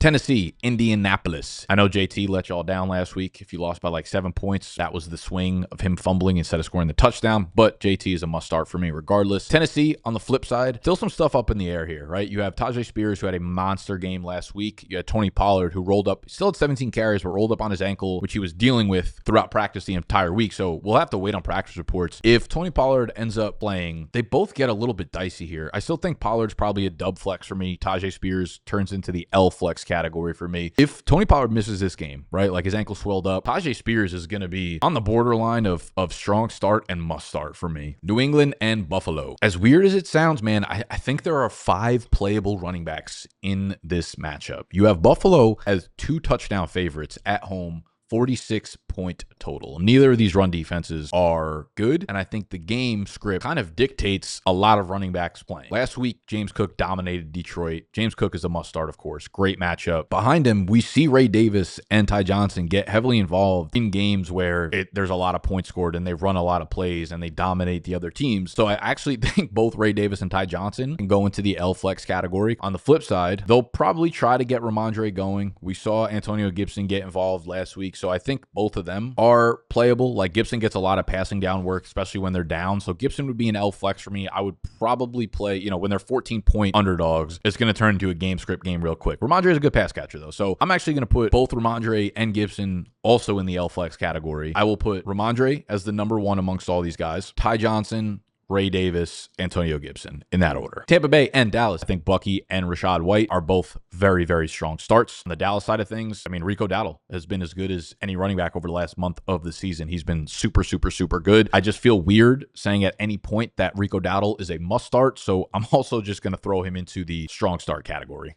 Tennessee, Indianapolis. I know JT let y'all down last week. If you lost by like 7 points, that was the swing of him fumbling instead of scoring the touchdown. But JT is a must start for me regardless. Tennessee, on the flip side, still some stuff up in the air here, right? You have Tajay Spears, who had a monster game last week. You had Tony Pollard, who rolled up, still had 17 carries, but rolled up on his ankle, which he was dealing with throughout practice the entire week. So we'll have to wait on practice reports. If Tony Pollard ends up playing, they both get a little bit dicey here. I still think Pollard's probably a dub flex for me. Tajay Spears turns into the L flex category for me. If Tony Pollard misses this game, right, like his ankle swelled up, Tajay Spears is going to be on the borderline of strong start and must start for me. New England and Buffalo. As weird as it sounds, man, I think there are 5 playable running backs in this matchup. You have Buffalo as 2 touchdown favorites at home, 46-point total. Neither of these run defenses are good, and I think the game script kind of dictates a lot of running backs playing. Last week, James Cook dominated Detroit. James Cook is a must-start, of course. Great matchup. Behind him, we see Ray Davis and Ty Johnson get heavily involved in games where there's a lot of points scored and they run a lot of plays and they dominate the other teams. So I actually think both Ray Davis and Ty Johnson can go into the L flex category. On the flip side, they'll probably try to get Ramondre going. We saw Antonio Gibson get involved last week. So I think both of them are playable. Like Gibson gets a lot of passing down work, especially when they're down. So Gibson would be an L flex for me. I would probably play, when they're 14-point underdogs, it's going to turn into a game script game real quick. Ramondre is a good pass catcher though. So I'm actually going to put both Ramondre and Gibson also in the L flex category. I will put Ramondre as the number 1 amongst all these guys. Ty Johnson, Ray Davis, Antonio Gibson, in that order. Tampa Bay and Dallas. I think Bucky and Rashad White are both very, very strong starts. On the Dallas side of things, Rico Dowdle has been as good as any running back over the last month of the season. He's been super, super, super good. I just feel weird saying at any point that Rico Dowdle is a must start, so I'm also just going to throw him into the strong start category.